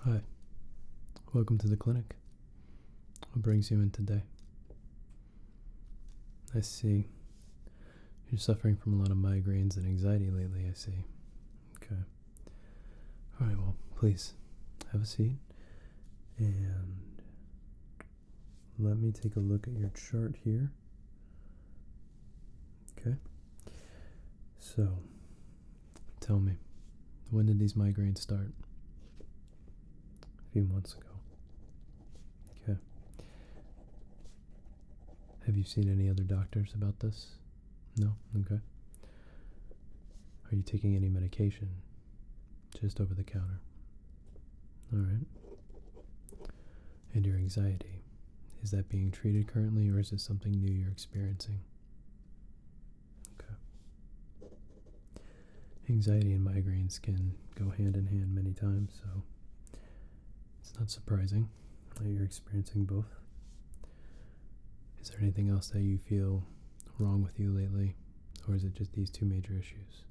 Hi, welcome to the clinic. What brings you in today? I see. You're suffering from a lot of migraines and anxiety lately, I see. Okay. Alright, well, please have a seat and let me take a look at your chart here. Okay. So, tell me, when did these migraines start? A few months ago. Okay. Have you seen any other doctors about this? No? Okay. Are you taking any medication? Just over the counter. Alright. And your anxiety, is that being treated currently, or is this something new you're experiencing? Okay. Anxiety and migraines can go hand in hand many times, so it's not surprising that you're experiencing both. Is there anything else that you feel wrong with you lately, or is it just these two major issues?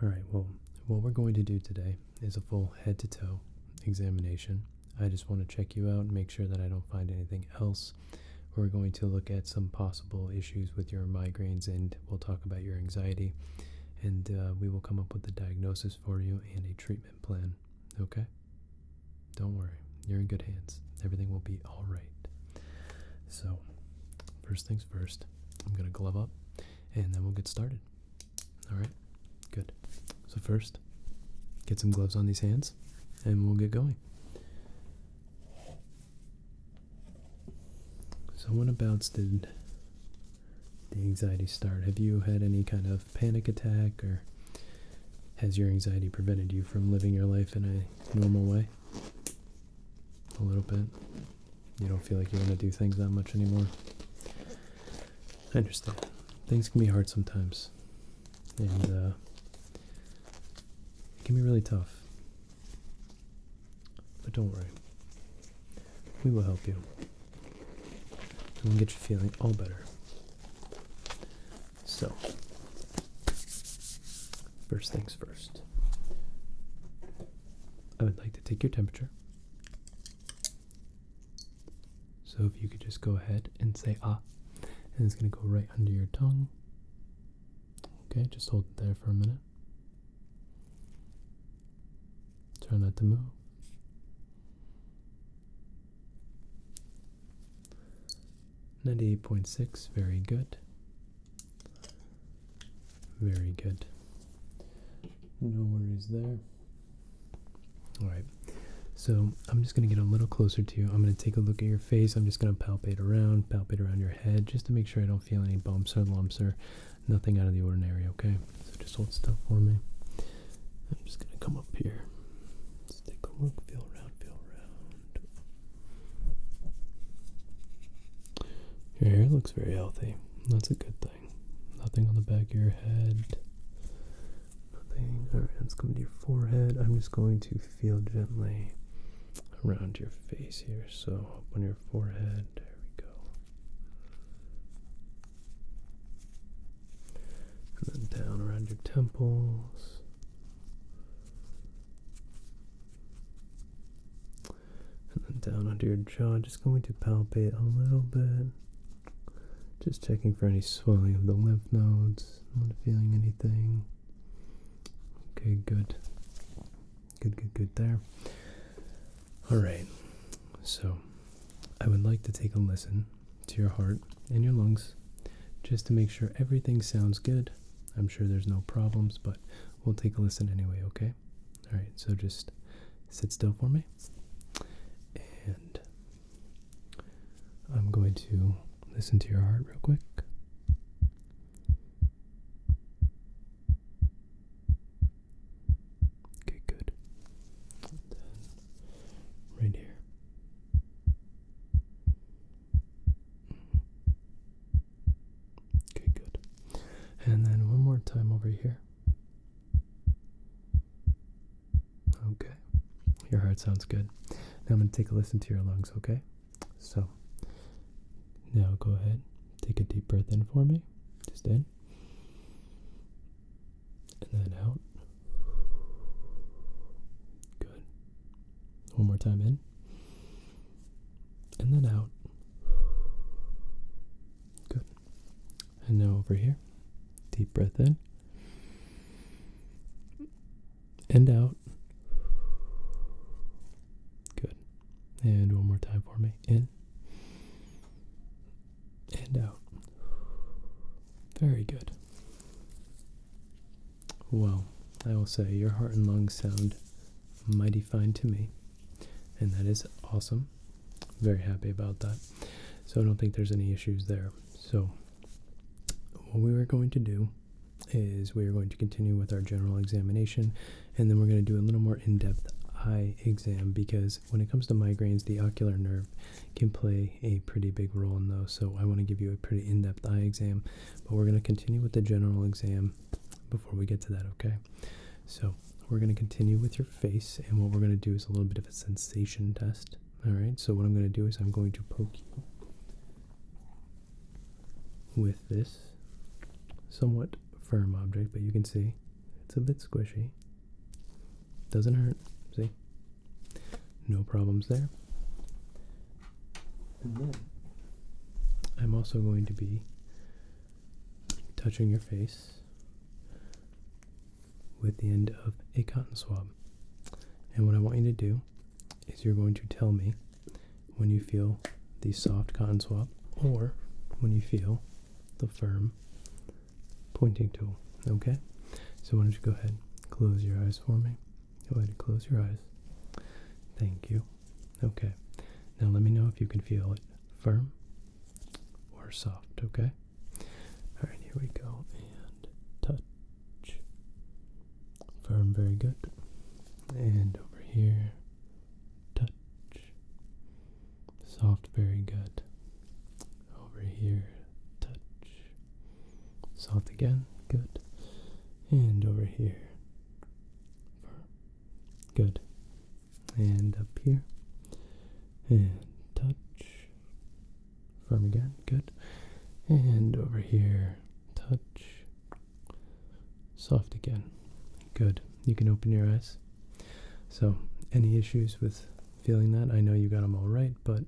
Alright, well, what we're going to do today is a full head-to-toe examination. I just want to check you out and make sure that I don't find anything else. We're going to look at some possible issues with your migraines, and we'll talk about your anxiety, and we will come up with a diagnosis for you and a treatment plan. Okay? Don't worry, you're in good hands. Everything will be all right. So, first things first, I'm going to glove up, and then we'll get started. All right? Good. So first, get some gloves on these hands, and we'll get going. So whenabouts did the anxiety start? Have you had any kind of panic attack, or has your anxiety prevented you from living your life in a normal way? A little bit. You don't feel like you want to do things that much anymore? I understand. Things can be hard sometimes, and it can be really tough. But don't worry. We will help you. And we'll get you feeling all better. So, first things first. I would like to take your temperature. So if you could just go ahead and say ah, and it's going to go right under your tongue. Okay, just hold it there for a minute. Try not to move. .6, very good. Very good. No worries there. Alright, so I'm just going to get a little closer to you. I'm going to take a look at your face. I'm just going to palpate around your head, just to make sure I don't feel any bumps or lumps or nothing out of the ordinary, okay? So just hold still for me. I'm just going to come up here. Just take a look, feel around, feel around. Your hair looks very healthy. That's a good thing. Nothing on the back of your head. Nothing. Alright, let's come to your forehead. I'm just going to feel gently around your face here. So up on your forehead. There we go. And then down around your temples. And then down under your jaw. Just going to palpate a little bit. Just checking for any swelling of the lymph nodes. Not feeling anything. Okay, good. Good there. Alright, so I would like to take a listen to your heart and your lungs, just to make sure everything sounds good. I'm sure there's no problems, but we'll take a listen anyway, okay? Alright, so just sit still for me. And I'm going to listen to your heart real quick. Okay, good. And then right here. Okay, good. And then one more time over here. Okay. Your heart sounds good. Now I'm going to take a listen to your lungs, okay? So, now go ahead, take a deep breath in for me. Just in. And then out. Good. One more time in. And then out. Good. And now over here. Deep breath in. And out. Good. And one more time for me. In. And out. Very good. Well, I will say your heart and lungs sound mighty fine to me. And that is awesome. Very happy about that. So I don't think there's any issues there. So what we are going to do is we are going to continue with our general examination, and then we're going to do a little more in-depth eye exam, because when it comes to migraines, the ocular nerve can play a pretty big role in those. So I want to give you a pretty in-depth eye exam, but we're going to continue with the general exam before we get to that, okay? So we're going to continue with your face, and what we're going to do is a little bit of a sensation test. All right, so what I'm going to do is I'm going to poke you with this somewhat firm object, but you can see it's a bit squishy. Doesn't hurt, see? No problems there. And then I'm also going to be touching your face with the end of a cotton swab. And what I want you to do is you're going to tell me when you feel the soft cotton swab or when you feel the firm pointing tool, okay? So why don't you go ahead, close your eyes for me. Go ahead and close your eyes. Thank you. Okay. Now let me know if you can feel it firm or soft, okay? All right, here we go. And touch. Firm, very good. And over here, touch. Soft, very good. Over here, touch. Soft again, good. And over here, firm, good. And up here, and touch. Firm again, good. And over here, touch. Soft again, good. You can open your eyes. So, any issues with feeling that? I know you got them all right, but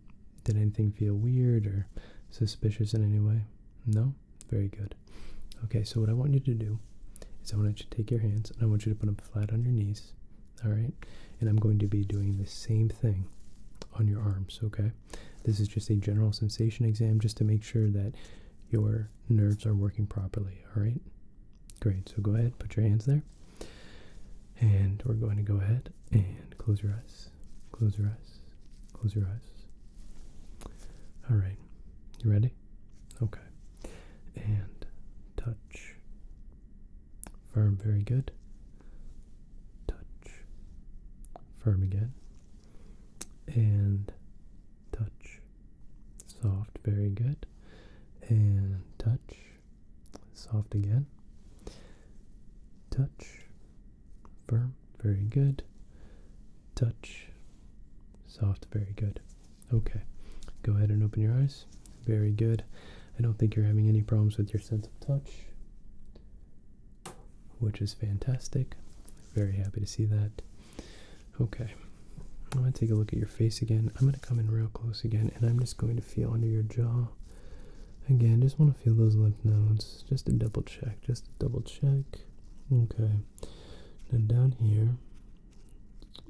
did anything feel weird or suspicious in any way? No? Very good. Okay, so what I want you to do is I want you to take your hands and I want you to put them flat on your knees, all right? And I'm going to be doing the same thing on your arms, okay? This is just a general sensation exam just to make sure that your nerves are working properly, all right? Great, so go ahead, put your hands there. And we're going to go ahead and close your eyes, close your eyes, close your eyes. All right, you ready? Okay. And touch. Firm, very good. Touch. Firm again. And touch. Soft, very good. And touch. Soft again. Touch. Firm, very good. Touch. Soft, very good. Okay, go ahead and open your eyes. Very good. I don't think you're having any problems with your sense of touch, which is fantastic. Very happy to see that. Okay, I'm going to take a look at your face again. I'm going to come in real close again, and I'm just going to feel under your jaw. Again, just want to feel those lymph nodes. Just to double check, Okay. And down here,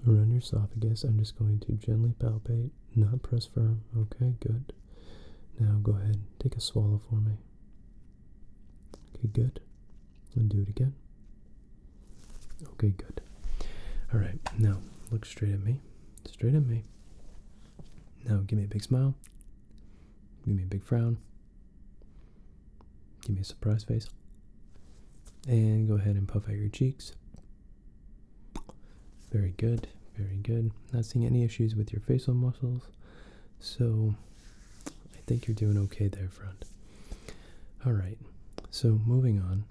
around your esophagus, I'm just going to gently palpate, not press firm. Okay, good. Now go ahead, take a swallow for me. Okay, good. And do it again. Okay, good. All right, now look straight at me. Straight at me. Now give me a big smile. Give me a big frown. Give me a surprise face. And go ahead and puff out your cheeks. Very good, very good. Not seeing any issues with your facial muscles, so I think you're doing okay there, friend. All right, so moving on,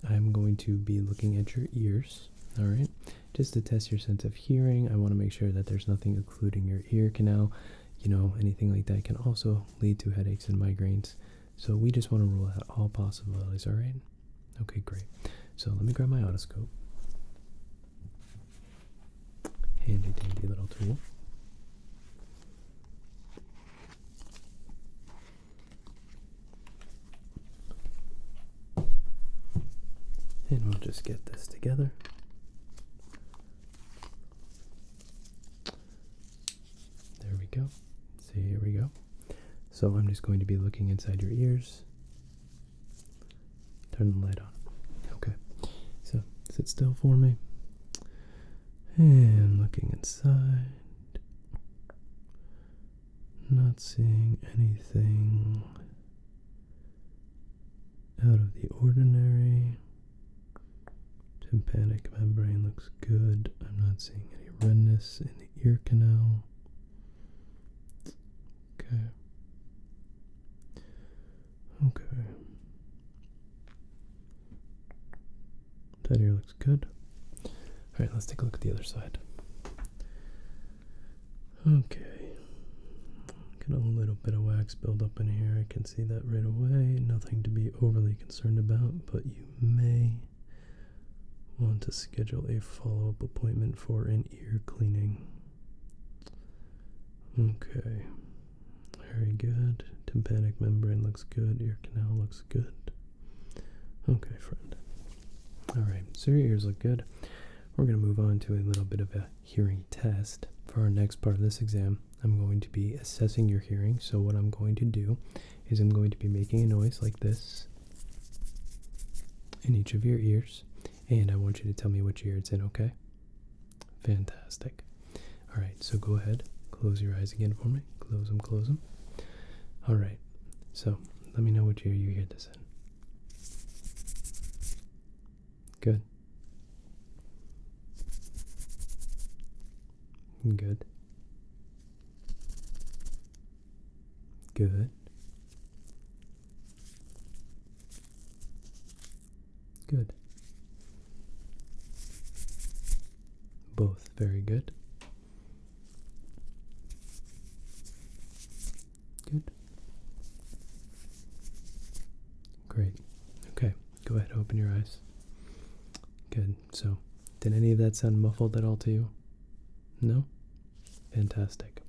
I'm going to be looking at your ears, all right? Just to test your sense of hearing. I want to make sure that there's nothing occluding your ear canal. You know, anything like that can also lead to headaches and migraines. So we just want to rule out all possibilities, all right? Okay, great. So let me grab my otoscope. Handy dandy little tool. just get this together. There we go. See, here we go. So I'm just going to be looking inside your ears. Turn the light on. Okay. So sit still for me. And looking inside. Not seeing anything out of the ordinary. Tympanic membrane looks good. I'm not seeing any redness in the ear canal. Okay. Okay. That ear looks good. Alright, let's take a look at the other side. Okay. Got a little bit of wax build up in here. I can see that right away. Nothing to be overly concerned about, but you may want to schedule a follow-up appointment for an ear cleaning. Okay. Very good. Tympanic membrane looks good. Ear canal looks good. Okay, friend. Alright, so your ears look good. We're going to move on to a little bit of a hearing test. For our next part of this exam, I'm going to be assessing your hearing. So what I'm going to do is I'm going to be making a noise like this in each of your ears. And I want you to tell me which ear it's in, okay? Fantastic. Alright, so go ahead. Close your eyes again for me. Close them, close them. Alright, so let me know which ear you hear this in. Good. Good. Good. Good. Both. Very good. Good. Great. Okay. Go ahead. Open your eyes. Good. So, did any of that sound muffled at all to you? No? Fantastic.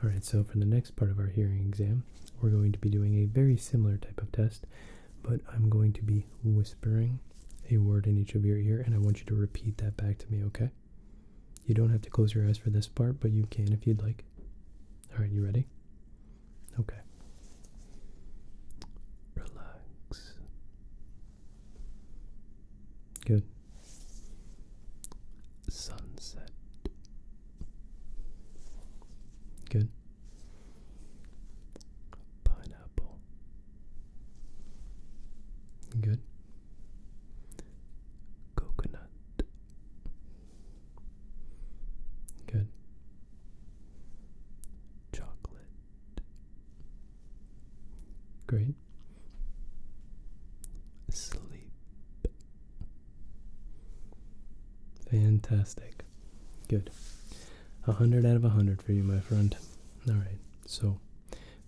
Alright, so for the next part of our hearing exam, we're going to be doing a very similar type of test, but I'm going to be whispering a word in each of your ear, and I want you to repeat that back to me, okay? You don't have to close your eyes for this part, but you can if you'd like. Alright, you ready? Okay. Relax. Good. Sunset. Good. Pineapple. Good. Coconut. Good. Chocolate. Great. Sleep. Fantastic. Good. 100 out of 100 for you, my friend. Alright, so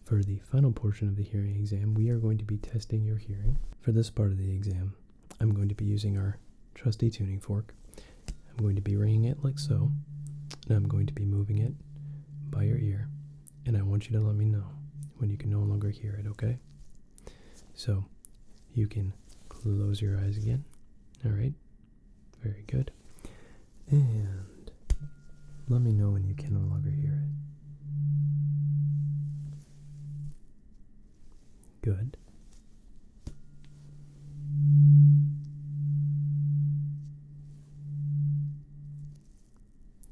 for the final portion of the hearing exam, we are going to be testing your hearing. For this part of the exam, I'm going to be using our trusty tuning fork. I'm going to be ringing it like so, and I'm going to be moving it by your ear, and I want you to let me know when you can no longer hear it, okay? So, you can close your eyes again. Alright, very good. And let me know when you can no longer hear it. Good.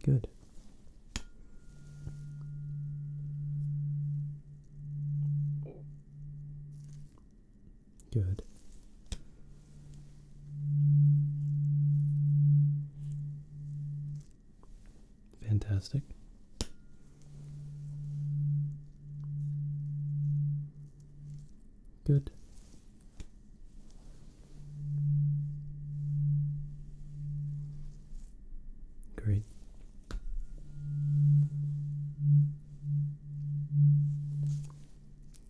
Good. Good. Fantastic. Good. Great.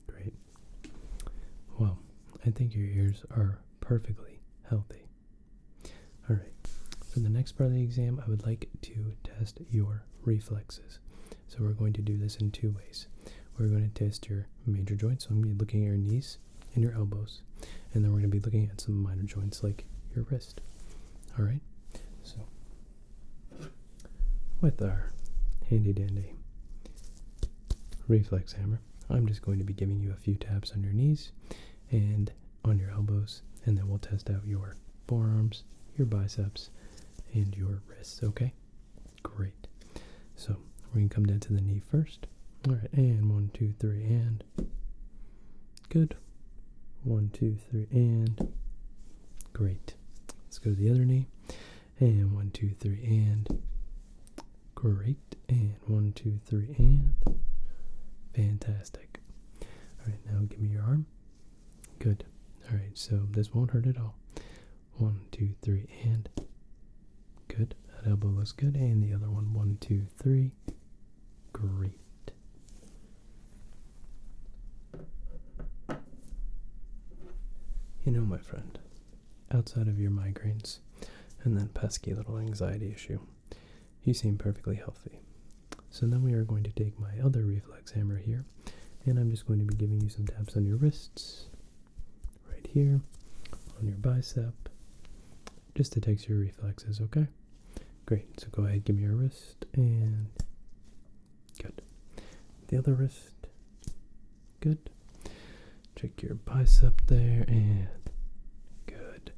Great. Well, I think your ears are perfectly healthy. All right. For the next part of the exam, I would like to test your reflexes. So we're going to do this in two ways. We're going to test your major joints. So I'm going to be looking at your knees and your elbows. And then we're going to be looking at some minor joints like your wrist. Alright, so with our handy dandy reflex hammer, I'm just going to be giving you a few taps on your knees and on your elbows, and then we'll test out your forearms, your biceps, and your wrists, okay? Great. So we're going to come down to the knee first. Alright, and 1, 2, 3, and good. 1, 2, 3, and great. Let's go to the other knee. And 1, 2, 3, and great. And 1, 2, 3, and fantastic. Alright, now give me your arm. Good. Alright, so this won't hurt at all. 1, 2, 3, and good. That elbow looks good. And the other one. 1, 2, 3. Great. You know, my friend, outside of your migraines and that pesky little anxiety issue, you seem perfectly healthy. So then we are going to take my other reflex hammer here, and I'm just going to be giving you some taps on your wrists, right here, on your bicep, just to test your reflexes, okay? Great, so go ahead, give me your wrist, and good. The other wrist, good. Check your bicep there, and good.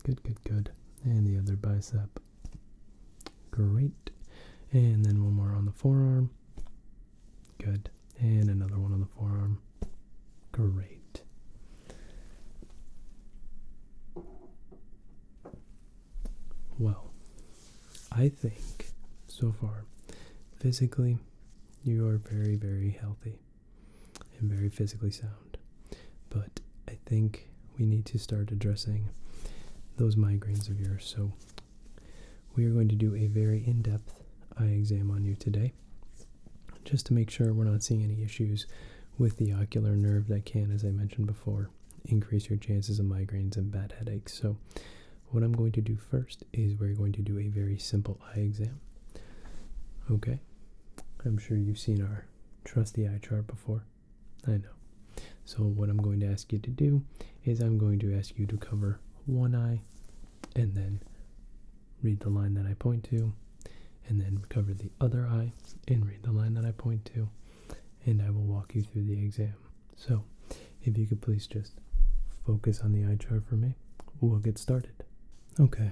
Good, good, good. And the other bicep, great. And then one more on the forearm, good. And another one on the forearm, great. Well, I think so far, physically, you are very, very healthy and very physically sound. But I think we need to start addressing those migraines of yours. So we are going to do a very in-depth eye exam on you today, just to make sure we're not seeing any issues with the ocular nerve that can, as I mentioned before, increase your chances of migraines and bad headaches. So what I'm going to do first is we're going to do a very simple eye exam. Okay, I'm sure you've seen our trusty eye chart before. I know. So what I'm going to ask you to do is I'm going to ask you to cover one eye and then read the line that I point to, and then cover the other eye and read the line that I point to, and I will walk you through the exam. So if you could please just focus on the eye chart for me, we'll get started. Okay,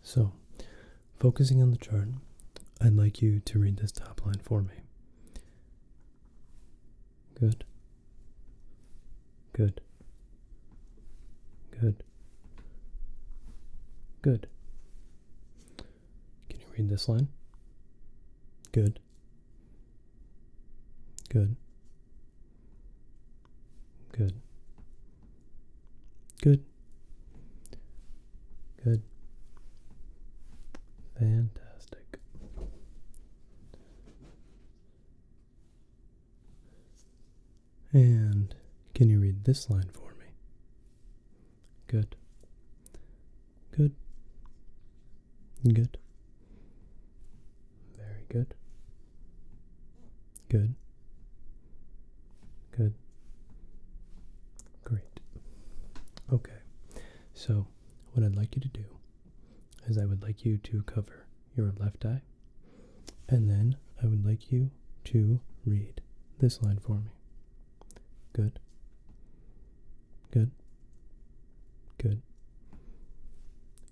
so focusing on the chart, I'd like you to read this top line for me. Good. Good. Good. Good. Can you read this line? Good. Good. Good. Good. Good. Fantastic. And can you read this line for me? Good. Good. Good. Very good. Good. Good. Great. Okay. So what I'd like you to do is I would like you to cover your left eye, and then I would like you to read this line for me. Good. Good. Good.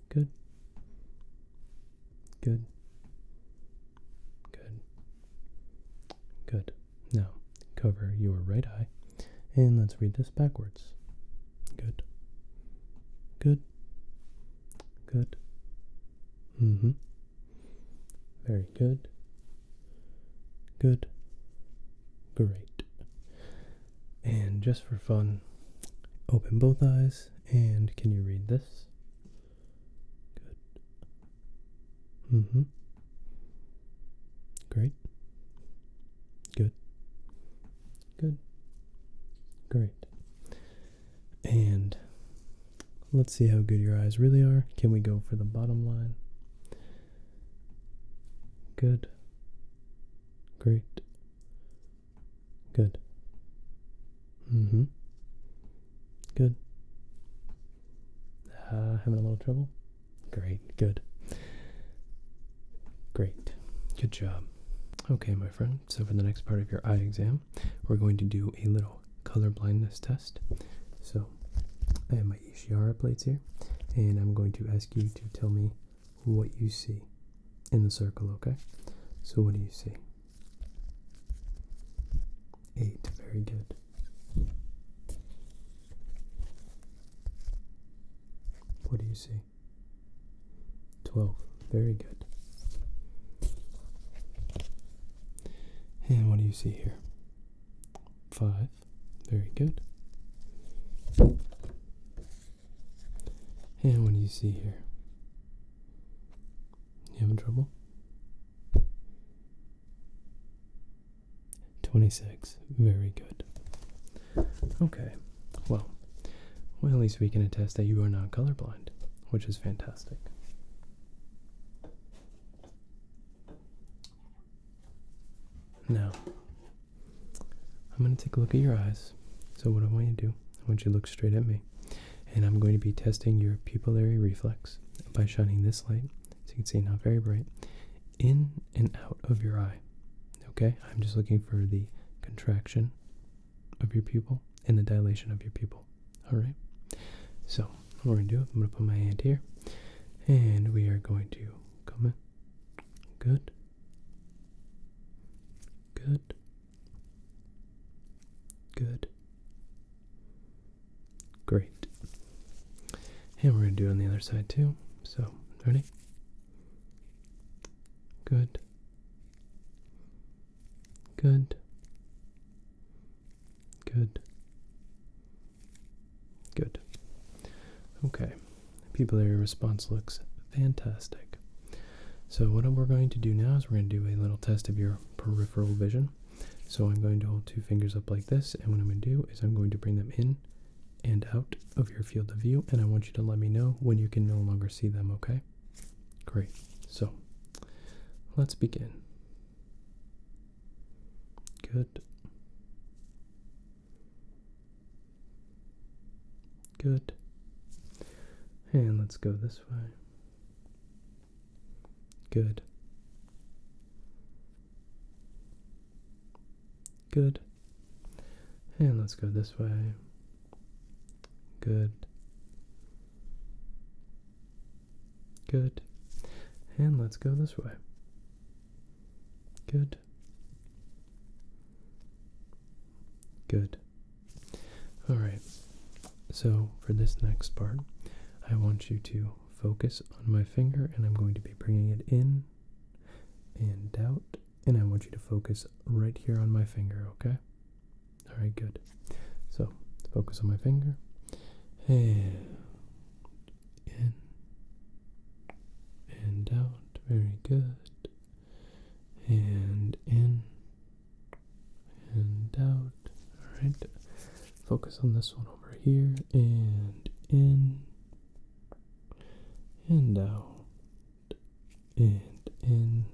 Good. Good. Good. Good. Now, cover your right eye, and let's read this backwards. Good. Good. Good. Mm-hmm. Very good. Good. Great. And just for fun, open both eyes, and can you read this? Good. Mm-hmm. Great. Good. Good. Great. And let's see how good your eyes really are. Can we go for the bottom line? Good. Great. Good. Mm-hmm. Good. Having a little trouble? Great, good. Great, good job. Okay, my friend, so for the next part of your eye exam, we're going to do a little color blindness test. So, I have my Ishihara plates here, and I'm going to ask you to tell me what you see in the circle, okay? So what do you see? 8, very good. What do you see? 12, very good. And what do you see here? 5, very good. And what do you see here? You having trouble? 26, very good. Okay, well, at least we can attest that you are not colorblind, which is fantastic. Now, I'm going to take a look at your eyes. So what I want you to do, I want you to look straight at me. And I'm going to be testing your pupillary reflex by shining this light, so you can see not very bright, in and out of your eye. Okay? I'm just looking for the contraction of your pupil and the dilation of your pupil. Alright? So, what we're going to do, I'm going to put my hand here, and we are going to come in. Good. Good. Good. Great. And we're going to do it on the other side too. So, ready? Good. Good. Good. Good. Okay. Pupillary response looks fantastic. So what we're going to do now is we're going to do a little test of your peripheral vision. So I'm going to hold 2 fingers up like this, and what I'm going to do is I'm going to bring them in and out of your field of view, and I want you to let me know when you can no longer see them, okay? Great. So, let's begin. Good. Good. And let's go this way. Good. Good. And let's go this way. Good. Good. And let's go this way. Good. Good. Alright, so for this next part, I want you to focus on my finger, and I'm going to be bringing it in and out, and I want you to focus right here on my finger, okay? Alright, good. So, focus on my finger, and in and out, very good, and in and out. Alright, focus on this one over here, and in and out, and in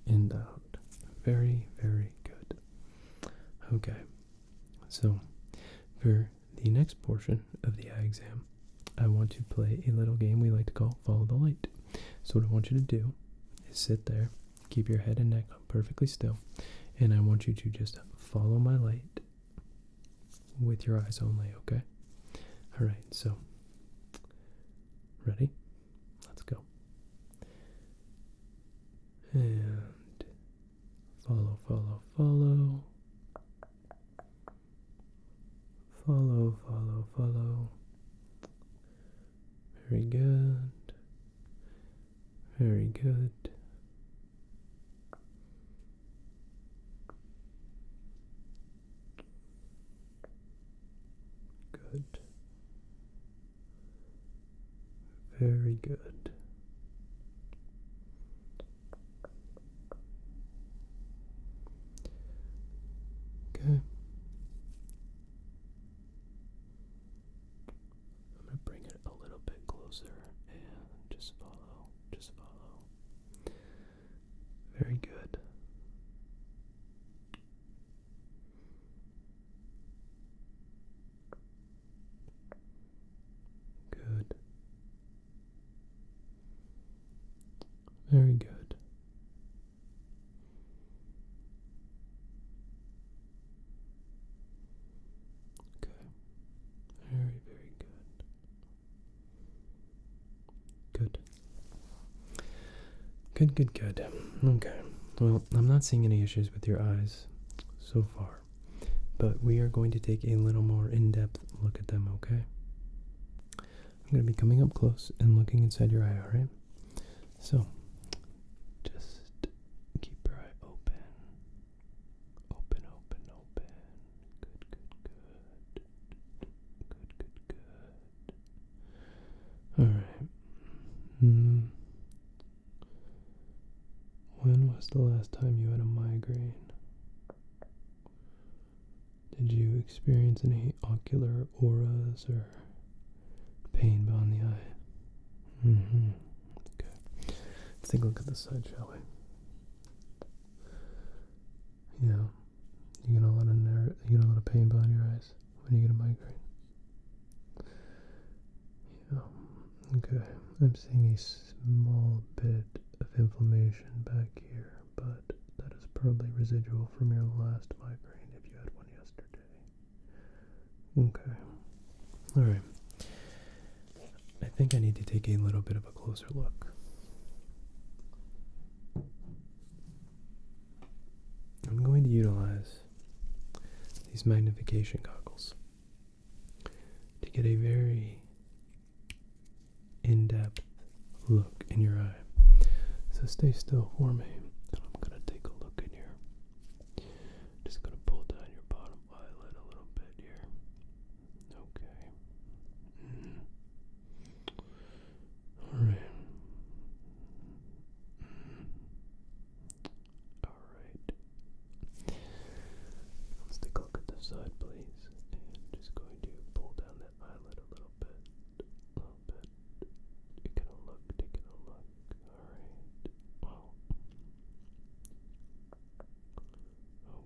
and out. Very, very good. Okay, so for the next portion of the eye exam, I want to play a little game we like to call Follow the Light. So what I want you to do is sit there, keep your head and neck perfectly still, and I want you to just follow my light with your eyes only, okay? Alright, so, ready? Let's go. And follow, follow, follow. Follow, follow, follow. Very good. Very good. Good. Very good. Okay. I'm going to bring it a little bit closer and just follow, just follow. Very good. Good. Very good. Okay. Very, very good. Good. Okay. Well, I'm not seeing any issues with your eyes so far, but we are going to take a little more in-depth look at them, okay? I'm going to be coming up close and looking inside your eye, alright? So, just keep your eye open. Open. Good. Alright. When was the last time you had a migraine? Did you experience any ocular auras or pain behind the eye? Okay. Let's take a look at this side, shall we? Yeah. You get a lot of pain behind your eyes when you get a migraine. Yeah. Okay. I'm seeing a small bit of inflammation back here, but that is probably residual from your last migraine if you had one yesterday. Okay. Alright. I think I need to take a little bit of a closer look. I'm going to utilize these magnification goggles to get a very in-depth look in your eye. So stay still for me, and I'm going to take a look in here. Just going to pull down your bottom eyelid a little bit here. Okay. Alright. Alright. Let's take a look at this side, please. And just going to pull down that eyelid a little bit. Taking a look. Alright. Well.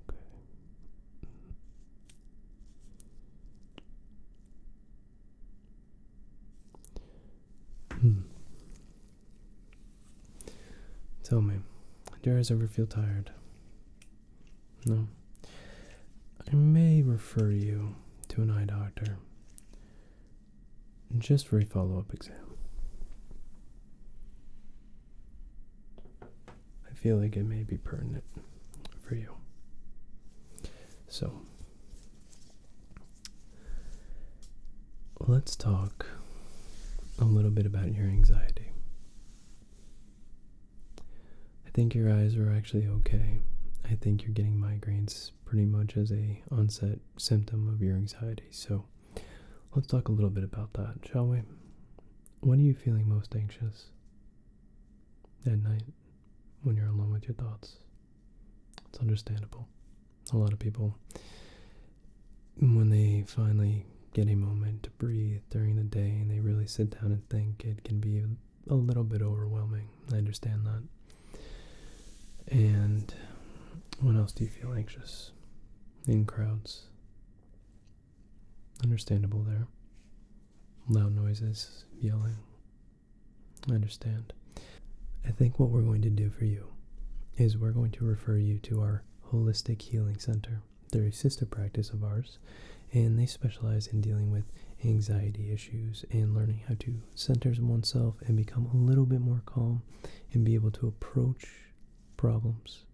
Okay. Tell me, do your eyes ever feel tired? No? I may refer you to an eye doctor just for a follow-up exam. I feel like it may be pertinent for you. So, let's talk a little bit about your anxiety. I think your eyes are actually okay. I think you're getting migraines pretty much as a onset symptom of your anxiety. So let's talk a little bit about that, shall we? When are you feeling most anxious? At night, when you're alone with your thoughts. It's understandable. A lot of people, when they finally get a moment to breathe during the day and they really sit down and think, it can be a little bit overwhelming. I understand that. And when else do you feel anxious? In crowds. Understandable there. Loud noises, yelling. I understand. I think what we're going to do for you is we're going to refer you to our Holistic Healing Center. They're a sister practice of ours, and they specialize in dealing with anxiety issues and learning how to center oneself and become a little bit more calm and be able to approach problems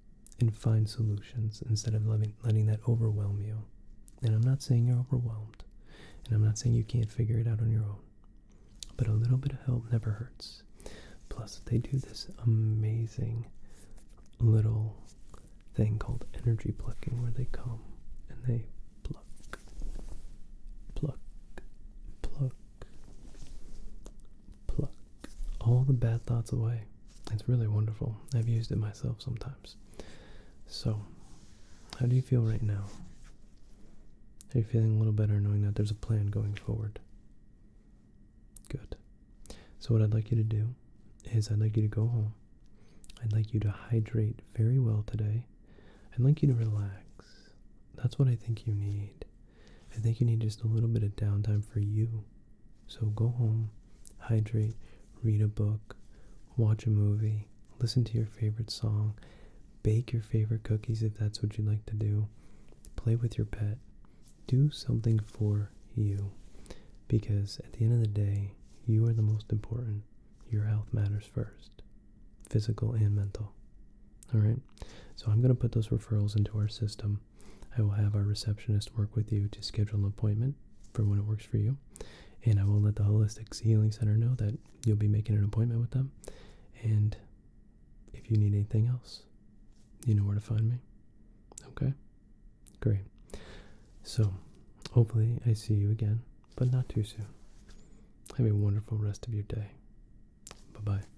and find solutions instead of letting that overwhelm you. And I'm not saying you're overwhelmed, and I'm not saying you can't figure it out on your own, but a little bit of help never hurts. Plus, they do this amazing little thing called energy plucking, where they come and they pluck all the bad thoughts away. It's really wonderful. I've used it myself sometimes. So, how do you feel right now? Are you feeling a little better knowing that there's a plan going forward? Good. So what I'd like you to do is I'd like you to go home. I'd like you to hydrate very well today. I'd like you to relax. That's what I think you need. I think you need just a little bit of downtime for you. So go home, hydrate, read a book, watch a movie, listen to your favorite song, bake your favorite cookies if that's what you like to do, play with your pet, do something for you, because at the end of the day, you are the most important. Your health matters first, physical and mental. All right, so I'm going to put those referrals into our system. I will have our receptionist work with you to schedule an appointment for when it works for you, and I will let the Holistic Healing Center know that you'll be making an appointment with them, and if you need anything else, you know where to find me. Okay? Great. So, hopefully I see you again, but not too soon. Have a wonderful rest of your day. Bye-bye.